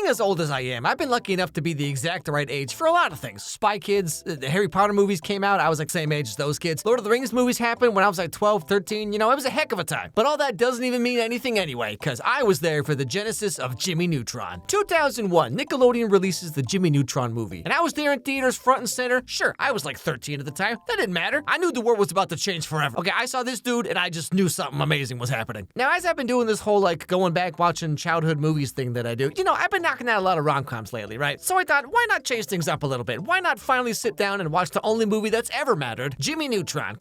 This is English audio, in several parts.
as old as I am, I've been lucky enough to be the exact right age for a lot of things. Spy Kids, the Harry Potter movies came out, I was like same age as those kids. Lord of the Rings movies happened when I was like 12, 13, it was a heck of a time. But all that doesn't even mean anything anyway, because I was there for the genesis of Jimmy Neutron. 2001, Nickelodeon releases the Jimmy Neutron movie, and I was there in theaters front and center. Sure, I was like 13 at the time. That didn't matter. I knew the world was about to change forever. Okay, I saw this dude, and I just knew something amazing was happening. Now, as I've been doing this whole like going back watching childhood movies thing that I do, I've been knocking out a lot of rom-coms lately, right? So I thought, why not change things up a little bit? Why not finally sit down and watch the only movie that's ever mattered, Jimmy Neutron,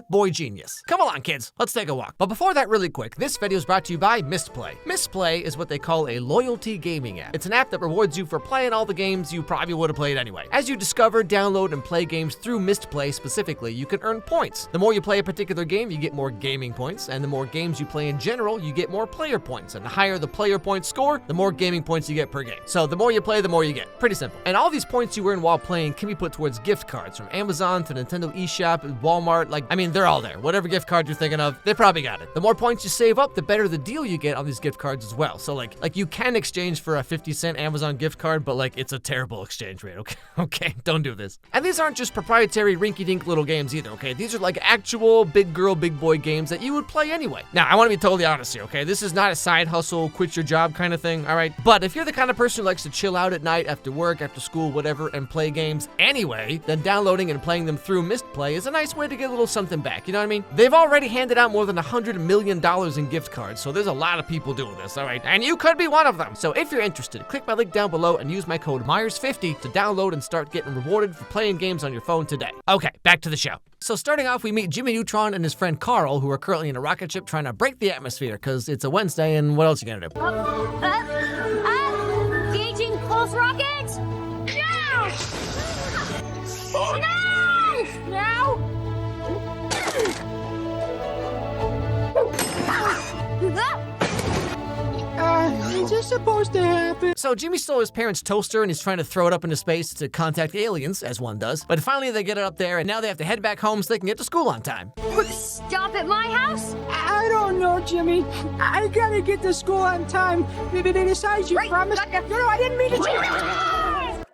Boy Genius. Come along, kids, let's take a walk. But before that, really quick, this video is brought to you by Misplay. Misplay is what they call a loyalty gaming app. It's an app that rewards you for playing all the games you probably would have played anyway. As you discover, download, and play games through Misplay specifically, you can earn points. The more you play a particular game, you get more gaming points, and the more games you play in general, you get more player points. And the higher the player point score, the more gaming points you get per game. So the more you play, the more you get. Pretty simple. And all these points you earn while playing can be put towards gift cards from Amazon to Nintendo eShop, Walmart, they're all there. Whatever gift card you're thinking of, they probably got it. The more points you save up, the better the deal you get on these gift cards as well. So like you can exchange for a 50-cent Amazon gift card, but it's a terrible exchange rate, okay? Okay, don't do this. And these aren't just proprietary rinky-dink little games either, okay? These are like actual big girl, big boy games that you would play anyway. Now, I want to be totally honest here, okay? This is not a side hustle, quit your job kind of thing, all right? But if you're the kind of person who likes to chill out at night after work, after school, whatever, and play games anyway, then downloading and playing them through Misplay is a nice way to get a little something back, you know what I mean? They've already handed out more than $100 million in gift cards, so there's a lot of people doing this, all right? And you could be one of them. So if you're interested, click my link down below and use my code Meyers50 to download and start getting rewarded for playing games on your phone today. Okay, back to the show. So starting off, we meet Jimmy Neutron and his friend Carl, who are currently in a rocket ship trying to break the atmosphere, because it's a Wednesday, and what else are you gonna do? Engaging pulse rockets! No! No! Now! Is this supposed to happen? So Jimmy stole his parents' toaster and he's trying to throw it up into space to contact aliens, as one does. But finally they get it up there and now they have to head back home so they can get to school on time. Stop at my house? I don't know, Jimmy. I gotta get to school on time. Besides, you promised. No, I didn't mean to.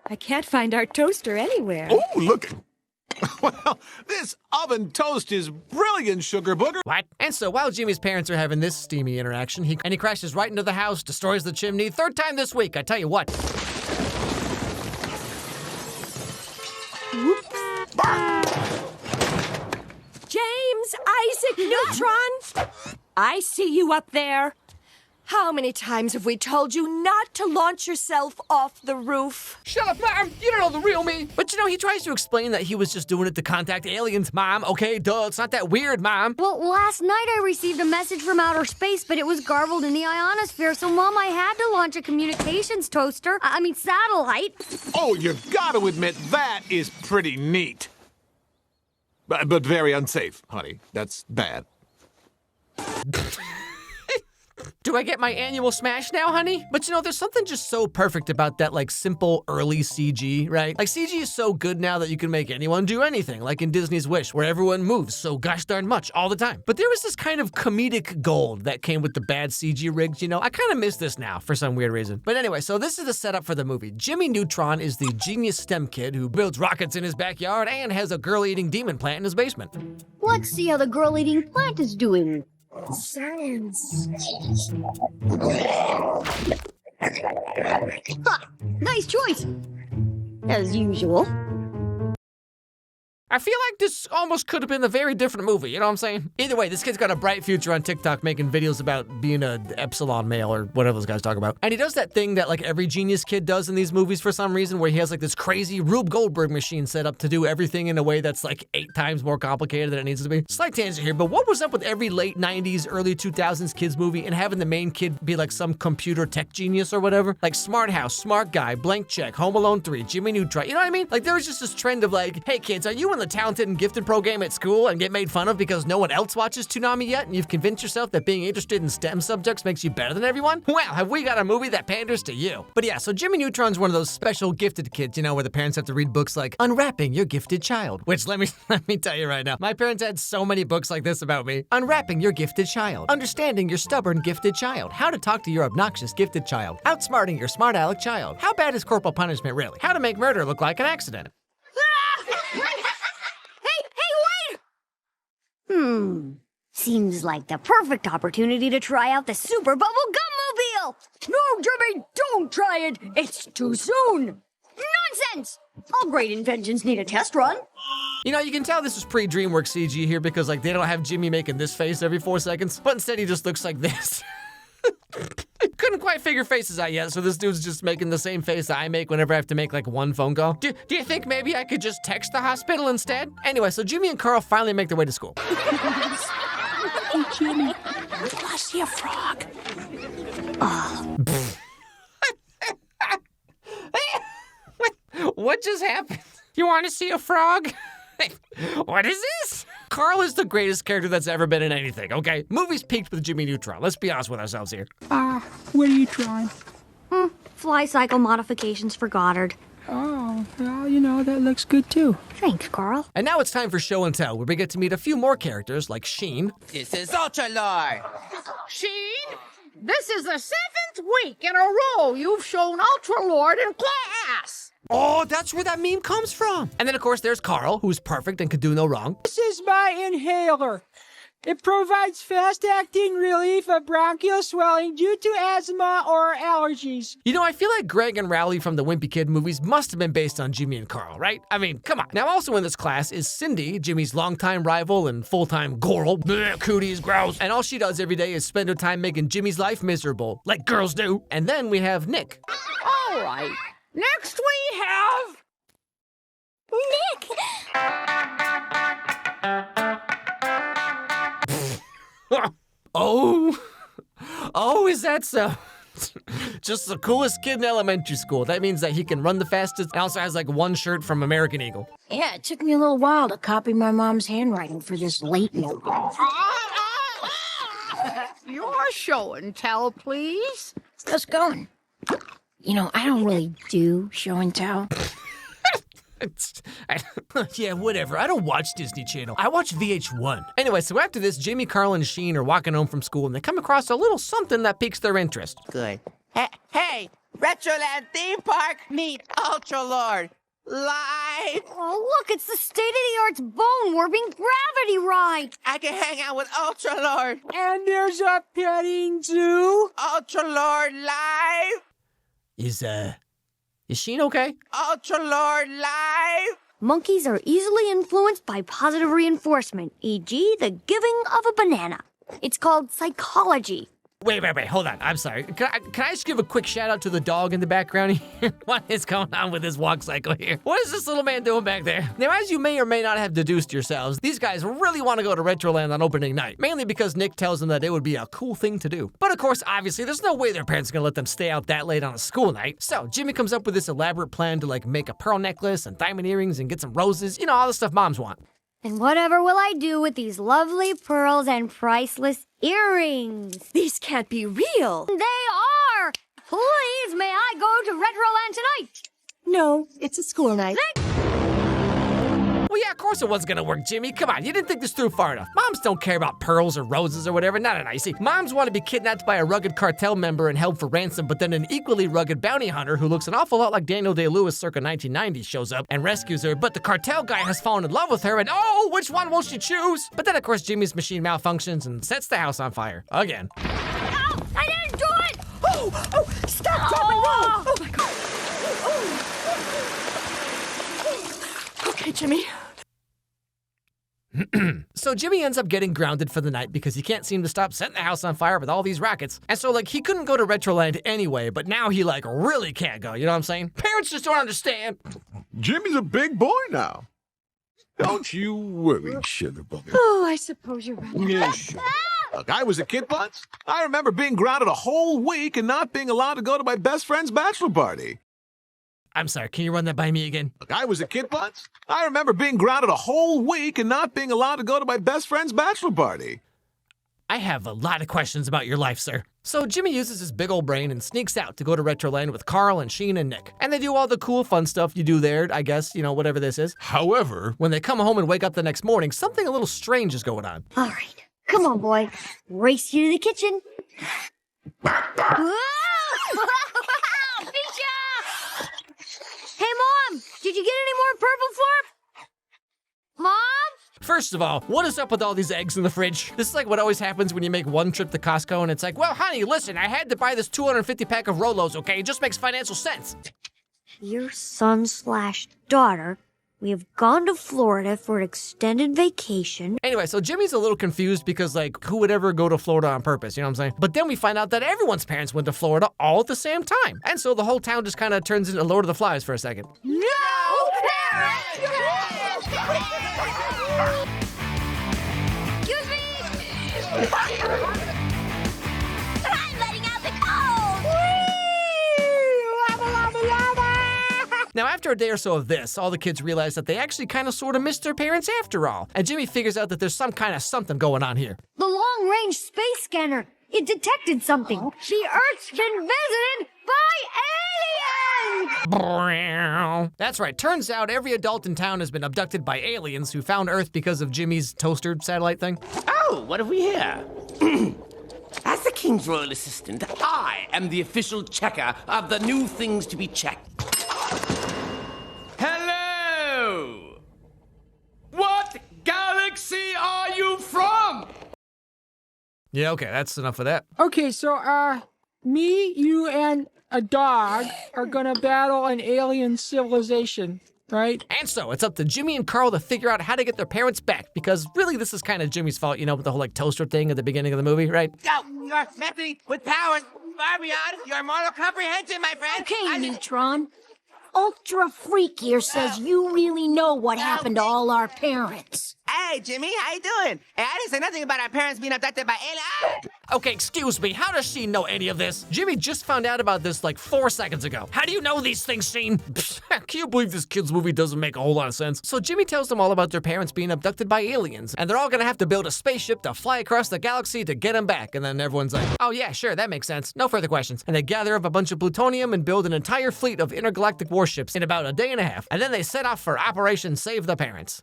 I can't find our toaster anywhere. Oh, look. Well, this oven toast is brilliant, Sugar Booger. What? And so while Jimmy's parents are having this steamy interaction, he crashes right into the house, destroys the chimney, third time this week, I tell you what. James Isaac Neutron! I see you up there. How many times have we told you not to launch yourself off the roof? Shut up, Mom! You don't know the real me! But he tries to explain that he was just doing it to contact aliens, Mom. Okay, duh, it's not that weird, Mom. Well, last night I received a message from outer space, but it was garbled in the ionosphere, so Mom, I had to launch a communications toaster. Satellite. Oh, you gotta admit, that is pretty neat. But very unsafe, honey. That's bad. Do I get my annual smash now, honey? But there's something just so perfect about that, simple early CG, right? CG is so good now that you can make anyone do anything, like in Disney's Wish, where everyone moves so gosh darn much all the time. But there was this kind of comedic gold that came with the bad CG rigs, I kind of miss this now for some weird reason. But anyway, so this is the setup for the movie. Jimmy Neutron is the genius STEM kid who builds rockets in his backyard and has a girl-eating demon plant in his basement. Let's see how the girl-eating plant is doing. Science. Ha! Nice choice. As usual. I feel like this almost could have been a very different movie, you know what I'm saying? Either way, this kid's got a bright future on TikTok making videos about being a epsilon male or whatever those guys talk about. And he does that thing that every genius kid does in these movies for some reason, where he has this crazy Rube Goldberg machine set up to do everything in a way that's 8 times more complicated than it needs to be. Slight tangent here, but what was up with every late 90s, early 2000s kids movie and having the main kid be some computer tech genius or whatever? Smart House, Smart Guy, Blank Check, Home Alone 3, Jimmy Neutron, you know what I mean? There was just this trend of hey kids, are you in the talented and gifted program at school and get made fun of because no one else watches Toonami yet, and you've convinced yourself that being interested in STEM subjects makes you better than everyone? Well, have we got a movie that panders to you? But yeah, so Jimmy Neutron's one of those special gifted kids, you know, where the parents have to read books like Unwrapping Your Gifted Child, which let me tell you right now, my parents had so many books like this about me. Unwrapping Your Gifted Child, Understanding Your Stubborn Gifted Child, How to Talk to Your Obnoxious Gifted Child, Outsmarting Your Smart Aleck Child, How Bad is Corporal Punishment Really, How to Make Murder Look Like an Accident. Seems like the perfect opportunity to try out the Super Bubble Gum-mobile! No, Jimmy, don't try it! It's too soon! Nonsense! All great inventions need a test run. You know, you can tell this was pre-DreamWorks CG here because, like, they don't have Jimmy making this face every 4 seconds, but instead he just looks like this. Couldn't quite figure faces out yet, so this dude's just making the same face that I make whenever I have to make, like, one phone call. Do you think maybe I could just text the hospital instead? Anyway, so Jimmy and Carl finally make their way to school. Hey, Jimmy, I see a frog. What just happened? You want to see a frog? What is this? Carl is the greatest character that's ever been in anything, okay? Movies peaked with Jimmy Neutron. Let's be honest with ourselves here. What are you drawing? Fly cycle modifications for Goddard. Oh, well, you know, that looks good too. Thanks, Carl. And now it's time for show and tell, where we get to meet a few more characters like Sheen. This is Ultra Lord. Sheen, this is the 7th week in a row you've shown Ultra Lord in class. Oh, that's where that meme comes from. And then, of course, there's Carl, who's perfect and could do no wrong. This is my inhaler. It provides fast-acting relief of bronchial swelling due to asthma or allergies. You know, I feel like Greg and Rowley from the Wimpy Kid movies must have been based on Jimmy and Carl, right? I mean, come on. Now, also in this class is Cindy, Jimmy's longtime rival and full-time Goral. Blech, cooties, gross. And all she does every day is spend her time making Jimmy's life miserable, like girls do. And then we have Nick. All right, next we have... Nick! Oh, is that so? Just the coolest kid in elementary school. That means that he can run the fastest and also has like one shirt from American Eagle. Yeah, it took me a little while to copy my mom's handwriting for this late note. Your show and tell, please. How's it going? You know, I don't really do show and tell. Yeah, whatever. I don't watch Disney Channel. I watch VH1. Anyway, so after this, Jimmy, Carl, and Sheen are walking home from school, and they come across a little something that piques their interest. Good. Hey, Retroland Theme Park, meet Ultra Lord. Live. Oh, look, it's the state-of-the-art's bone-warping gravity ride. I can hang out with Ultra Lord. And there's a petting zoo. Ultra Lord live. Is Sheen okay? Ultra Lord live. Monkeys are easily influenced by positive reinforcement, e.g. the giving of a banana. It's called psychology. Wait, hold on. I'm sorry. Can I just give a quick shout out to the dog in the background here? What is going on with this walk cycle here? What is this little man doing back there? Now, as you may or may not have deduced yourselves, these guys really want to go to Retroland on opening night, mainly because Nick tells them that it would be a cool thing to do. But of course, obviously, there's no way their parents are gonna let them stay out that late on a school night. So Jimmy comes up with this elaborate plan to like make a pearl necklace and diamond earrings and get some roses, you know, all the stuff moms want. And whatever will I do with these lovely pearls and priceless earrings? These can't be real. They are! Please, may I go to Retroland tonight? No, it's a school night. Well, yeah, of course it wasn't gonna work, Jimmy. Come on, you didn't think this through far enough. Moms don't care about pearls or roses or whatever. No. You see, moms want to be kidnapped by a rugged cartel member and held for ransom, but then an equally rugged bounty hunter who looks an awful lot like Daniel Day-Lewis circa 1990 shows up and rescues her, but the cartel guy has fallen in love with her, and oh, which one will she choose? But then, of course, Jimmy's machine malfunctions and sets the house on fire. Again. Ow! I didn't do it! Oh, stop, drop, and roll. Oh, my God. Okay, Jimmy. So Jimmy ends up getting grounded for the night because he can't seem to stop setting the house on fire with all these rockets. And so, like, he couldn't go to Retroland anyway, but now he, like, really can't go, you know what I'm saying? Parents just don't understand. Jimmy's a big boy now. Don't you worry, sugar bugger. Oh, I suppose you're right. Yeah, sure. Look, I was a kid once. I remember being grounded a whole week and not being allowed to go to my best friend's bachelor party. I'm sorry, can you run that by me again? Look, I was a kid once. I remember being grounded a whole week and not being allowed to go to my best friend's bachelor party. I have a lot of questions about your life, sir. So Jimmy uses his big old brain and sneaks out to go to Retroland with Carl and Sheen and Nick. And they do all the cool, fun stuff you do there, I guess, you know, whatever this is. However, when they come home and wake up the next morning, something a little strange is going on. All right, come on, boy. Race you to the kitchen. Whoa! Misha! Hey, Mom, did you get any more purple slurp? Mom? First of all, what is up with all these eggs in the fridge? This is like what always happens when you make one trip to Costco and it's like, well, honey, listen, I had to buy this 250 pack of Rolos, okay? It just makes financial sense. Your son/daughter, we have gone to Florida for an extended vacation. Anyway, so Jimmy's a little confused because, like, who would ever go to Florida on purpose, you know what I'm saying? But then we find out that everyone's parents went to Florida all at the same time. And so the whole town just kind of turns into Lord of the Flies for a second. No parents! Excuse me! I'm letting out the cold! Now, after a day or so of this, all the kids realize that they actually kind of sort of missed their parents after all. And Jimmy figures out that there's some kind of something going on here. The long-range space scanner. It detected something. The Earth's been visited by aliens! That's right. Turns out every adult in town has been abducted by aliens who found Earth because of Jimmy's toaster satellite thing. Oh, what have we here? As the King's Royal Assistant, I am the official checker of the new things to be checked. Hello! What galaxy are you from? Yeah, okay, that's enough of that. Okay, so, me, you, and a dog are gonna battle an alien civilization, right? And so it's up to Jimmy and Carl to figure out how to get their parents back, because really this is kind of Jimmy's fault, you know, with the whole like toaster thing at the beginning of the movie, right? Go, your method with powers far beyond your mortal comprehension, my friend. Okay, Neutron. Ultra Freak here says you really know what happened to all our parents. Hey, Jimmy, how you doing? Hey, I didn't say nothing about our parents being abducted by aliens. Okay, excuse me, how does she know any of this? Jimmy just found out about this like 4 seconds ago. How do you know these things, Sheen? Can you believe this kid's movie doesn't make a whole lot of sense? So Jimmy tells them all about their parents being abducted by aliens, and they're all gonna have to build a spaceship to fly across the galaxy to get them back. And then everyone's like, oh yeah, sure, that makes sense. No further questions. And they gather up a bunch of plutonium and build an entire fleet of intergalactic warships in about a day and a half. And then they set off for Operation Save the Parents.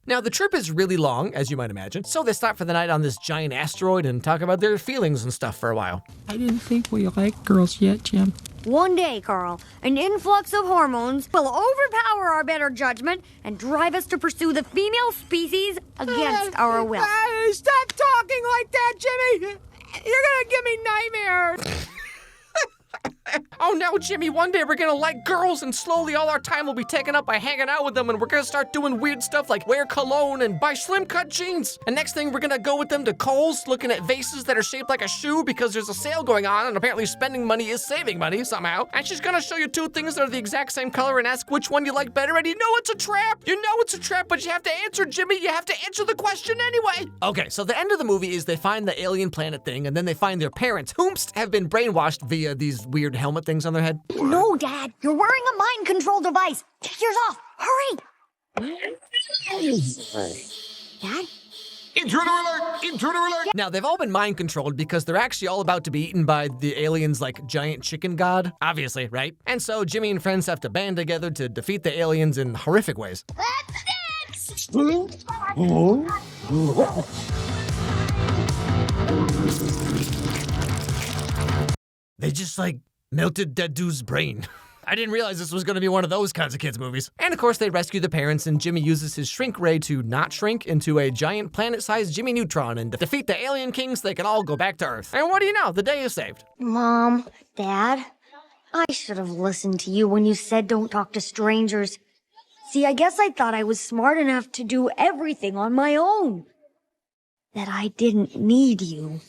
Now, the trip is really long, as you might imagine, so they stop for the night on this giant asteroid and talk about their feelings and stuff for a while. I didn't think we liked girls yet, Jim. One day, Carl, an influx of hormones will overpower our better judgment and drive us to pursue the female species against our will. Stop talking like that, Jimmy! You're gonna give me nightmares! Oh no, Jimmy, one day we're gonna like girls and slowly all our time will be taken up by hanging out with them and we're gonna start doing weird stuff like wear cologne and buy slim cut jeans. And next thing we're gonna go with them to Kohl's looking at vases that are shaped like a shoe because there's a sale going on and apparently spending money is saving money somehow. And she's gonna show you two things that are the exact same color and ask which one you like better, and you know it's a trap. You know it's a trap, but you have to answer, Jimmy. You have to answer the question anyway. Okay, so the end of the movie is they find the alien planet thing and then they find their parents, whomst have been brainwashed via these weird helmet things on their head. No, Dad, you're wearing a mind control device. Take yours off. Hurry. Dad? Intruder alert! Intruder alert! Now, they've all been mind controlled because they're actually all about to be eaten by the aliens' like giant chicken god. Obviously, right? And so Jimmy and friends have to band together to defeat the aliens in horrific ways. What's next? They just like melted that dude's brain. I didn't realize this was going to be one of those kinds of kids' movies. And of course, they rescue the parents, and Jimmy uses his shrink ray to not shrink into a giant planet-sized Jimmy Neutron and defeat the alien kings so they can all go back to Earth. And what do you know? The day is saved. Mom, Dad, I should have listened to you when you said don't talk to strangers. See, I guess I thought I was smart enough to do everything on my own. That I didn't need you.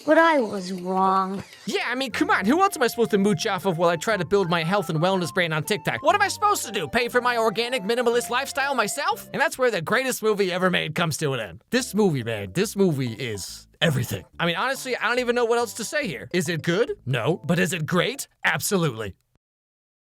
But I was wrong. Yeah, I mean, come on, who else am I supposed to mooch off of while I try to build my health and wellness brain on TikTok? What am I supposed to do? Pay for my organic minimalist lifestyle myself? And that's where the greatest movie ever made comes to an end. This movie, man, this movie is everything. I mean, honestly, I don't even know what else to say here. Is it good? No. But is it great? Absolutely.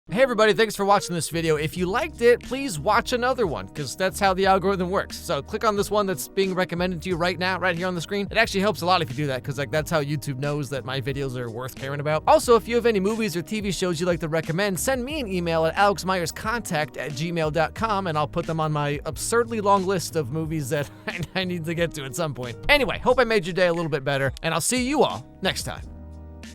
Hey everybody, thanks for watching this video. If you liked it, please watch another one, because that's how the algorithm works. So click on this one that's being recommended to you right now, right here on the screen. It actually helps a lot if you do that, because that's how YouTube knows that my videos are worth caring about. Also, if you have any movies or TV shows you'd like to recommend, send me an email at alexmeyerscontact@gmail.com, and I'll put them on my absurdly long list of movies that I need to get to at some point. Anyway, hope I made your day a little bit better, and I'll see you all next time.